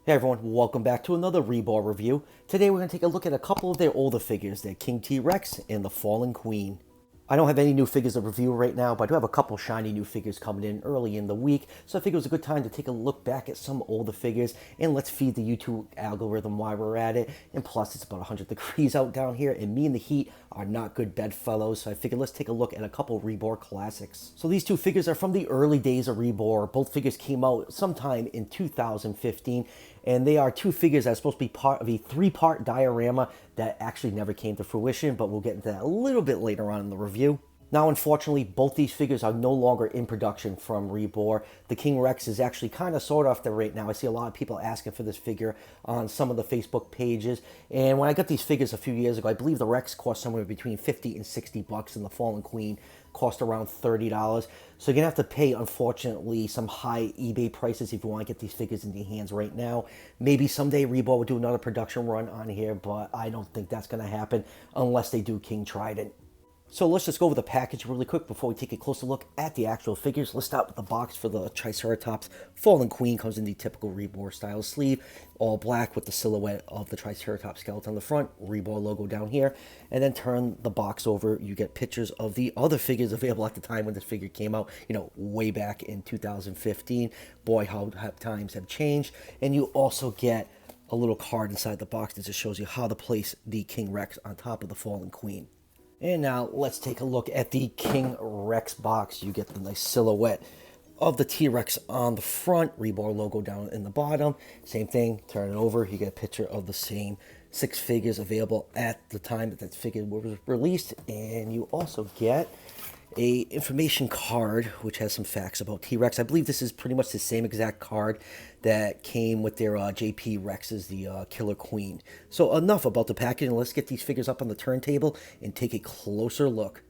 Hey everyone, welcome back to another Rebor review. Today we're going to take a look at a couple of their older figures, their King T-Rex and the Fallen Queen. I don't have any new figures to review right now, but I do have a couple shiny new figures coming in early in the week, so I figured it was a good time to take a look back at some older figures, and let's feed the YouTube algorithm while we're at it. And plus, it's about 100 degrees out down here, and me and the heat are not good bedfellows, so I figured let's take a look at a couple Rebor classics. So these two figures are from the early days of Rebor. Both figures came out sometime in 2015, and they are two figures that are supposed to be part of a three-part diorama that actually never came to fruition, but we'll get into that a little bit later on in the review. Now, unfortunately, both these figures are no longer in production from Rebor. The King Rex is actually kind of sort of off there right now. I see a lot of people asking for this figure on some of the Facebook pages. And when I got these figures a few years ago, I believe the Rex cost somewhere between 50 and 60 bucks, and the Fallen Queen cost around $30. So you're going to have to pay, unfortunately, some high eBay prices if you want to get these figures in your hands right now. Maybe someday Rebor will do another production run on here, but I don't think that's going to happen unless they do King Trident. So let's just go over the package really quick before we take a closer look at the actual figures. Let's start with the box for the Triceratops. Fallen Queen comes in the typical Rebor style sleeve, all black with the silhouette of the Triceratops skeleton on the front, Rebor logo down here, and then turn the box over. You get pictures of the other figures available at the time when this figure came out, way back in 2015. Boy, how times have changed. And you also get a little card inside the box that just shows you how to place the King Rex on top of the Fallen Queen. And now let's take a look at the King Rex box. You get the nice silhouette of the T-Rex on the front, Rebor logo down in the bottom. Same thing, turn it over, you get a picture of the same six figures available at the time that figure was released. And you also get a information card which has some facts about T-Rex. I believe this is pretty much the same exact card that came with their JP Rexes, the Killer Queen. So enough about the packaging. Let's get these figures up on the turntable and take a closer look.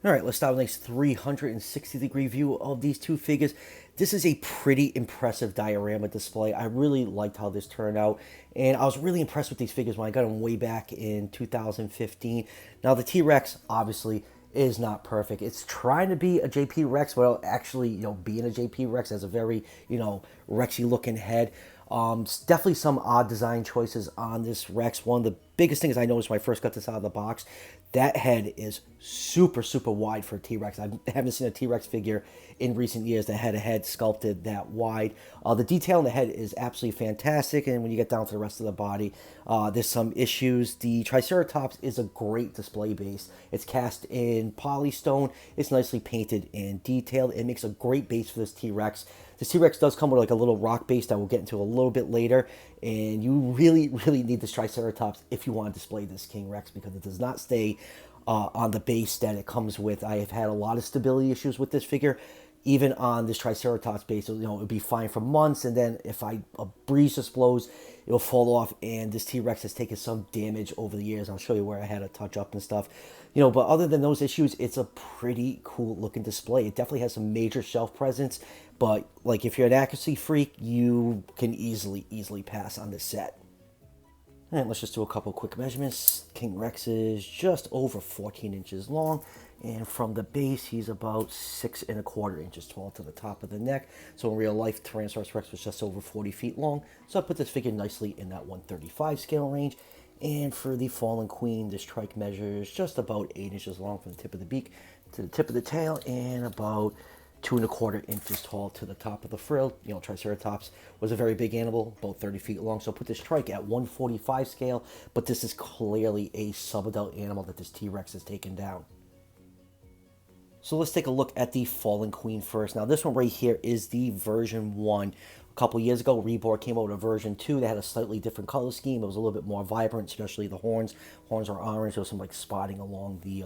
All right, let's start with a nice 360-degree view of these two figures. This is a pretty impressive diorama display. I really liked how this turned out, and I was really impressed with these figures when I got them way back in 2015. Now, the T-Rex, obviously, is not perfect. It's trying to be a JP Rex, but actually, being a JP Rex has a very, Rexy looking head. Definitely some odd design choices on this Rex. One of the biggest things I noticed when I first got this out of the box, that head is super, super wide for a T-Rex. I haven't seen a T-Rex figure in recent years that had a head sculpted that wide. The detail in the head is absolutely fantastic, and when you get down to the rest of the body, there's some issues. The Triceratops is a great display base. It's cast in polystone. It's nicely painted and detailed. It makes a great base for this T-Rex. This T-Rex does come with like a little rock base that we'll get into a little bit later, and you really, really need this Triceratops if you want to display this King Rex, because it does not stay on the base that it comes with. I have had a lot of stability issues with this figure. Even on this Triceratops base, it would be fine for months, and then if a breeze just blows, it'll fall off, and this T-Rex has taken some damage over the years. I'll show you where I had a touch up and stuff. But other than those issues, it's a pretty cool looking display. It definitely has some major shelf presence, but like if you're an accuracy freak, you can easily pass on this set. All right, let's just do a couple quick measurements. King Rex is just over 14 inches long, and from the base, he's about 6¼ inches tall to the top of the neck. So in real life, Tyrannosaurus Rex was just over 40 feet long. So I put this figure nicely in that 135 scale range. And for the Fallen Queen, this trike measures just about 8 inches long from the tip of the beak to the tip of the tail, and about 2¼ inches tall to the top of the frill. Triceratops was a very big animal, about 30 feet long. So I put this trike at 145 scale, but this is clearly a subadult animal that this T-Rex has taken down. So let's take a look at the Fallen Queen first. Now this one right here is the version 1. A couple years ago, Rebor came out with a version 2 that had a slightly different color scheme. It was a little bit more vibrant, especially the horns. Horns are orange. There was some like spotting along the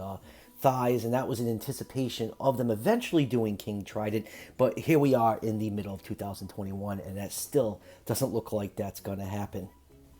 thighs, and that was in anticipation of them eventually doing King Trident. But here we are in the middle of 2021, and that still doesn't look like that's going to happen.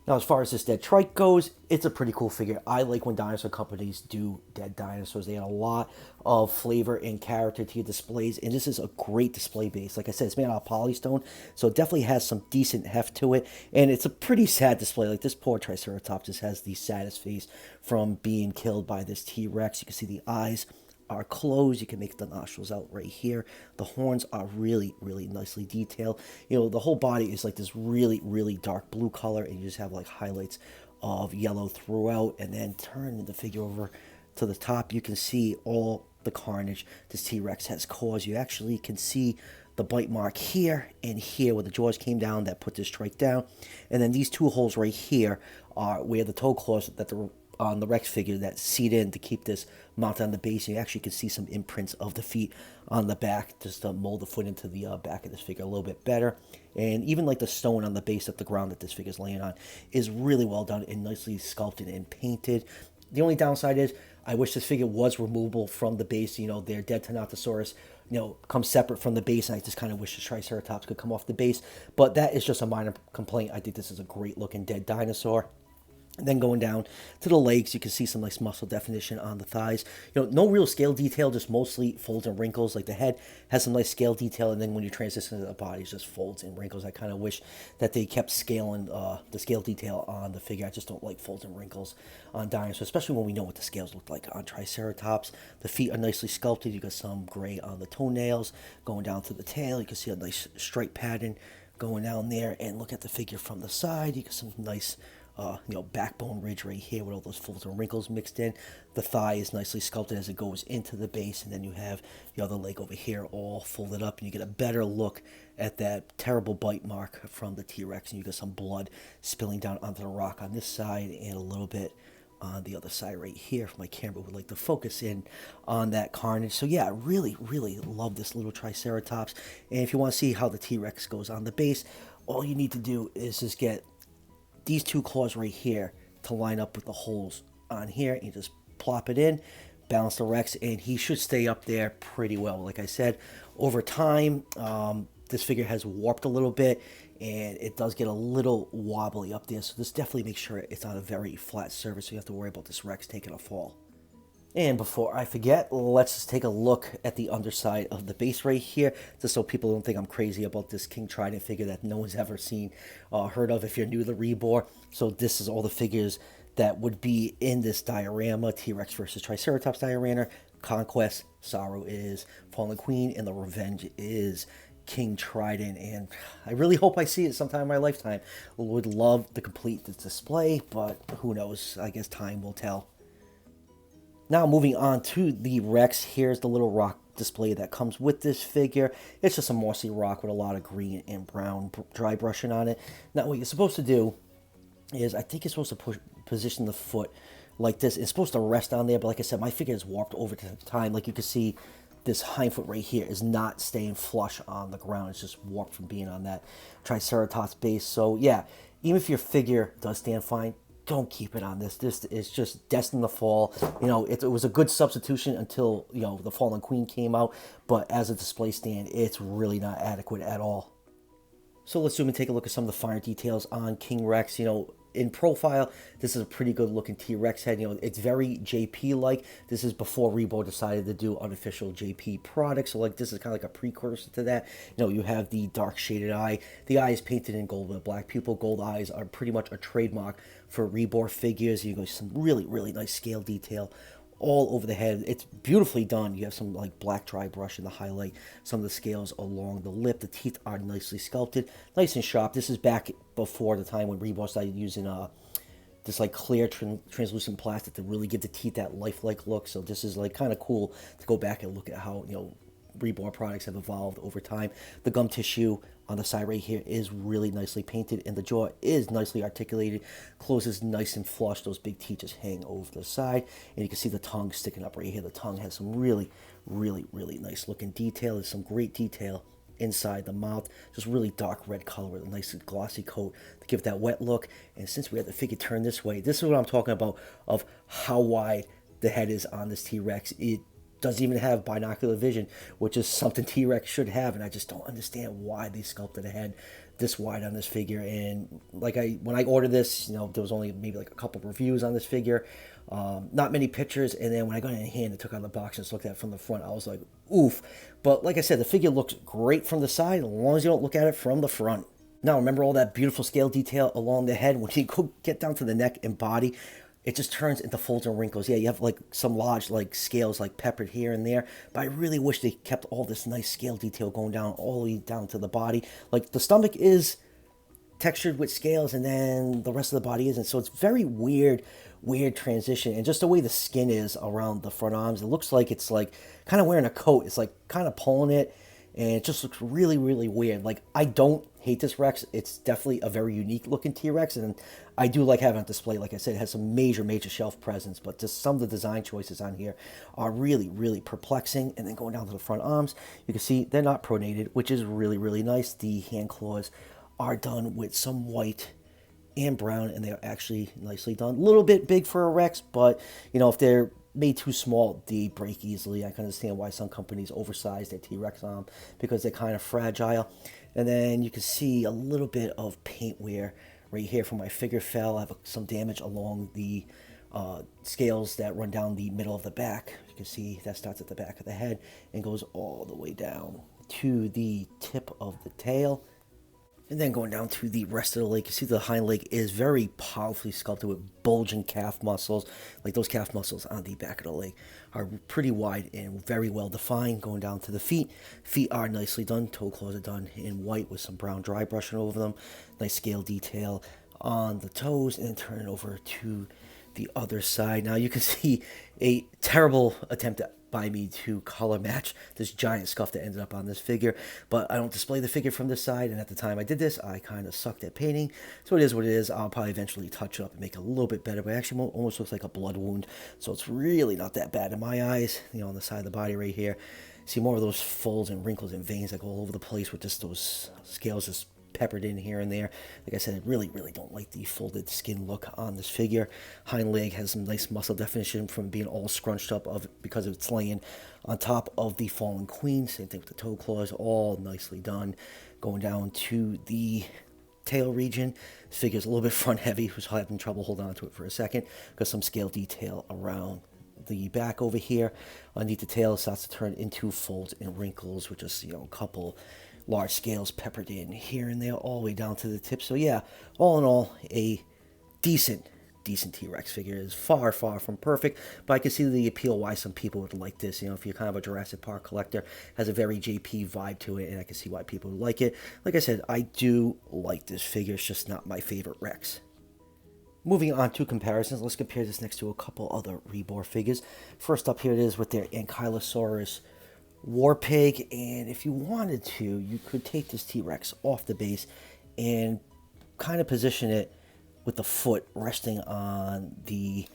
Now, as far as this dead trike goes, it's a pretty cool figure. I like when dinosaur companies do dead dinosaurs. They add a lot of flavor and character to your displays, and this is a great display base. Like I said, it's made out of polystone, so it definitely has some decent heft to it, and it's a pretty sad display. Like, this poor Triceratops just has the saddest face from being killed by this T-Rex. You can see the eyes are closed. You can make the nostrils out right here. The horns are really, really nicely detailed. You know, the whole body is like this really, really dark blue color, and you just have like highlights of yellow throughout. And then turn the figure over to the top, you can see all the carnage this T-Rex has caused. You actually can see the bite mark here and here where the jaws came down that put this trike down. And then these two holes right here are where the toe claws that the on the Rex figure that seat in to keep this mounted on the base. And you actually can see some imprints of the feet on the back just to mold the foot into the back of this figure a little bit better. And even like the stone on the base of the ground that this figure is laying on is really well done and nicely sculpted and painted. The only downside is I wish this figure was removable from the base. You know, their dead Tyrannosaurus, you know, comes separate from the base, and I just kind of wish the Triceratops could come off the base. But that is just a minor complaint. I think this is a great looking dead dinosaur. And then going down to the legs, you can see some nice muscle definition on the thighs. You know, no real scale detail, just mostly folds and wrinkles. Like the head has some nice scale detail, and then when you transition to the body, it's just folds and wrinkles. I kind of wish that they kept scaling the scale detail on the figure. I just don't like folds and wrinkles on dinosaurs, especially when we know what the scales look like on Triceratops. The feet are nicely sculpted. You got some gray on the toenails. Going down to the tail, you can see a nice stripe pattern going down there. And look at the figure from the side. You get some nice you know, backbone ridge right here with all those folds and wrinkles mixed in. The thigh is nicely sculpted as it goes into the base, and then you have the other leg over here all folded up, and you get a better look at that terrible bite mark from the T-Rex, and you get some blood spilling down onto the rock on this side and a little bit on the other side right here. If my camera would like to focus in on that carnage. So yeah, I really, really love this little Triceratops. And if you want to see how the T-Rex goes on the base, all you need to do is just get these two claws right here to line up with the holes on here, and you just plop it in, balance the Rex, and he should stay up there pretty well. Like I said, over time, this figure has warped a little bit, and it does get a little wobbly up there, so just definitely make sure it's on a very flat surface, so you have to worry about this Rex taking a fall. And before I forget, let's just take a look at the underside of the base right here, just so people don't think I'm crazy about this King Trident figure that no one's ever seen, heard of if you're new to Rebor. So this is all the figures that would be in this diorama: T-Rex versus Triceratops diorama, Conquest, Sorrow is Fallen Queen, and the Revenge is King Trident. And I really hope I see it sometime in my lifetime. Would love to complete this display, but who knows? I guess time will tell. Now moving on to the Rex, here's the little rock display that comes with this figure. It's just a mossy rock with a lot of green and brown dry brushing on it. Now what you're supposed to do is, I think you're supposed to position the foot like this. It's supposed to rest on there, but like I said, my figure is warped over time. Like you can see, this hind foot right here is not staying flush on the ground. It's just warped from being on that Triceratops base. So yeah, even if your figure does stand fine, don't keep it on this. This is just destined to fall. You know, it was a good substitution until, you know, the Fallen Queen came out, but as a display stand, it's really not adequate at all. So let's zoom and take a look at some of the finer details on King Rex. You know, in profile, this is a pretty good looking T-Rex head. You know, it's very JP-like. This is before Rebor decided to do unofficial JP products. So like, this is kind of like a precursor to that. You know, you have the dark shaded eye. The eye is painted in gold with a black pupil. Gold eyes are pretty much a trademark for Rebor figures. You go some really, really nice scale detail all over the head. It's beautifully done. You have some like black dry brush in the highlight, some of the scales along the lip. The teeth are nicely sculpted, nice and sharp. This is back before the time when Rebor started using this like clear translucent plastic to really give the teeth that lifelike look. So this is like kind of cool to go back and look at how, you know, Rebor products have evolved over time. The gum tissue on the side right here is really nicely painted, and the jaw is nicely articulated, closes nice and flush. Those big teeth just hang over the side, and you can see the tongue sticking up right here. The tongue has some really, really, really nice looking detail. There's some great detail inside the mouth, just really dark red color with a nice glossy coat to give that wet look. And since we had the figure turn this way, this is what I'm talking about, of how wide the head is on this T-Rex. It doesn't even have binocular vision, which is something T-Rex should have, and I just don't understand why they sculpted a head this wide on this figure. And like when I ordered this, you know, there was only maybe like a couple reviews on this figure, not many pictures, and then when I got it in hand and took out the box and just looked at it from the front, I was like, oof. But like I said, the figure looks great from the side, as long as you don't look at it from the front. Now remember all that beautiful scale detail along the head. When you go get down to the neck and body, it just turns into folds and wrinkles. Yeah, you have like some large like scales like peppered here and there, but I really wish they kept all this nice scale detail going down all the way down to the body. Like the stomach is textured with scales and then the rest of the body isn't, so it's very weird transition. And just the way the skin is around the front arms, it looks like it's like kind of wearing a coat. It's like kind of pulling it, and it just looks really weird. Like, I don't hate this Rex. It's definitely a very unique looking T-Rex, and I do like having it on display. Like I said, it has some major shelf presence, but just some of the design choices on here are really perplexing. And then going down to the front arms, you can see they're not pronated, which is really nice. The hand claws are done with some white and brown, and they're actually nicely done. A little bit big for a Rex, but you know, if they're made too small, they break easily. I can understand why some companies oversize their T-Rex arm because they're kind of fragile. And then you can see a little bit of paint wear right here from my figure fell. I have some damage along the scales that run down the middle of the back. You can see that starts at the back of the head and goes all the way down to the tip of the tail. And then going down to the rest of the leg, you see the hind leg is very powerfully sculpted with bulging calf muscles. Like those calf muscles on the back of the leg are pretty wide and very well defined. Going down to the feet, feet are nicely done. Toe claws are done in white with some brown dry brushing over them. Nice scale detail on the toes, and then turn it over to the other side. Now you can see a terrible attempt by me to color match this giant scuff that ended up on this figure, but I don't display the figure from this side, and at the time I did this I kind of sucked at painting, so it is what it is. I'll probably eventually touch it up and make it a little bit better, but it actually almost looks like a blood wound, so it's really not that bad in my eyes. You know, on the side of the body right here, see more of those folds and wrinkles and veins that go all over the place with just those scales just peppered in here and there. Like I said, I really don't like the folded skin look on this figure. Hind leg has some nice muscle definition from being all scrunched up because it's laying on top of the fallen queen. Same thing with the toe claws, all nicely done. Going down to the tail region, this figure's a little bit front heavy. Was having trouble holding on to it for a second because some scale detail around the back over here. Underneath the tail, starts to turn into folds and wrinkles with just, you know, a couple large scales peppered in here and there all the way down to the tip. So yeah, all in all, a decent T-Rex figure. Is far from perfect, but I can see the appeal why some people would like this. You know, if you're kind of a Jurassic Park collector, has a very JP vibe to it, and I can see why people would like it. Like I said, I do like this figure. It's just not my favorite Rex. Moving on to comparisons, let's compare this next to a couple other Rebor figures. First up, here it is with their Ankylosaurus War Pig, and if you wanted to, you could take this T-Rex off the base and kind of position it with the foot resting on the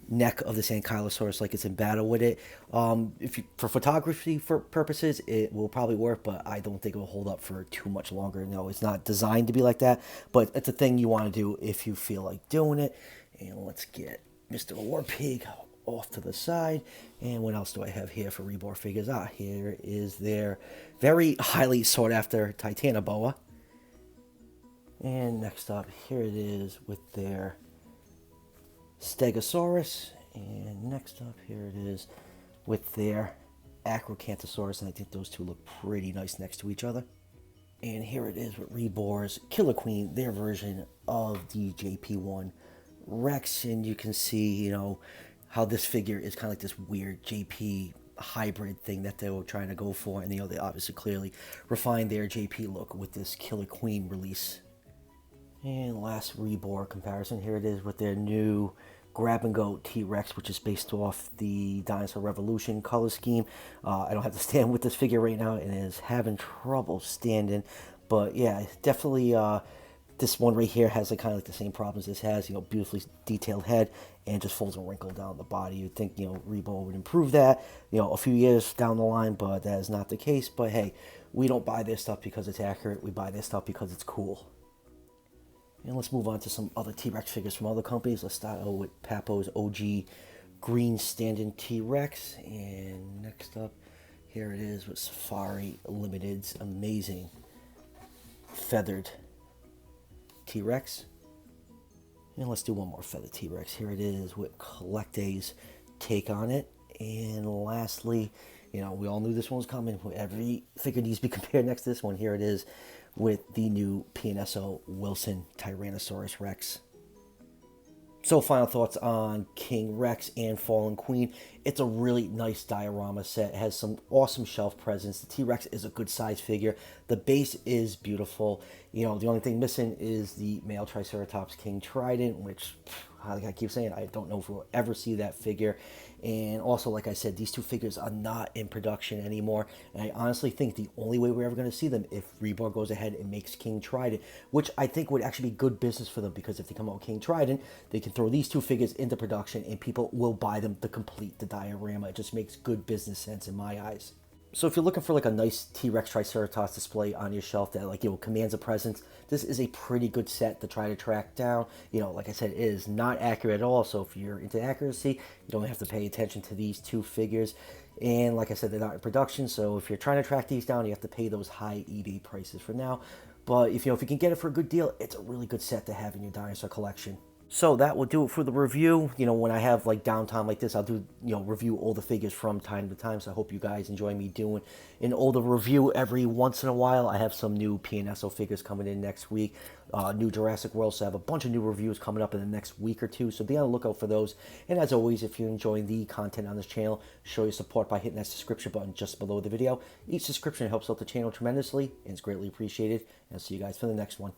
neck of this Ankylosaurus like it's in battle with it. For photography purposes, it will probably work, but I don't think it will hold up for too much longer. No, it's not designed to be like that, but it's a thing you want to do if you feel like doing it. And let's get Mr. War Pig off to the side. And what else do I have here for Rebor figures? Here is their very highly sought after Titanoboa. And next up, here it is with their Stegosaurus. And next up, here it is with their Acrocanthosaurus. And I think those two look pretty nice next to each other. And here it is with Rebor's Killer Queen, their version of the JP1 Rex. And you can see, you know, how this figure is kind of like this weird JP hybrid thing that they were trying to go for. And, you know, they obviously clearly refined their JP look with this Killer Queen release. And last Rebor comparison, here it is with their new grab-and-go T-Rex, which is based off the Dinosaur Revolution color scheme. I don't have to stand with this figure right now, and is having trouble standing. But yeah, definitely this one right here has like kind of like the same problems this has. You know, beautifully detailed head and just folds and wrinkle down the body. You'd think, you know, Rebor would improve that, you know, a few years down the line, but that is not the case. But hey, we don't buy this stuff because it's accurate. We buy this stuff because it's cool. And let's move on to some other T-Rex figures from other companies. Let's start out with Papo's OG green stand-in T-Rex. And next up, here it is with Safari Limited's amazing feathered T-Rex. And let's do one more feathered T-Rex. Here it is with Collecte's take on it. And lastly, you know, we all knew this one was coming. Every figure needs to be compared next to this one. Here it is with the new PNSO Wilson Tyrannosaurus Rex. So, final thoughts on King Rex and Fallen Queen. It's a really nice diorama set. It has some awesome shelf presence. The T Rex is a good size figure. The base is beautiful. You know, the only thing missing is the male Triceratops King Trident, which, like I keep saying, I don't know if we'll ever see that figure. And also, like I said, these two figures are not in production anymore. And I honestly think the only way we're ever going to see them if Rebor goes ahead and makes King Trident, which I think would actually be good business for them, because if they come out with King Trident, they can throw these two figures into production and people will buy them to complete the diorama. It just makes good business sense in my eyes. So if you're looking for like a nice T-Rex Triceratops display on your shelf that, like, you know, commands a presence, this is a pretty good set to try to track down. You know, like I said, it is not accurate at all. So if you're into accuracy, you don't have to pay attention to these two figures. And like I said, they're not in production. So if you're trying to track these down, you have to pay those high eBay prices for now. But if you can get it for a good deal, it's a really good set to have in your dinosaur collection. So that will do it for the review. You know, when I have like downtime like this, I'll do, review all the figures from time to time. So I hope you guys enjoy me doing an older review every once in a while. I have some new PNSO figures coming in next week, new Jurassic World. So I have a bunch of new reviews coming up in the next week or two. So be on the lookout for those. And as always, if you're enjoying the content on this channel, show your support by hitting that subscription button just below the video. Each subscription helps out the channel tremendously and is greatly appreciated. And I'll see you guys for the next one.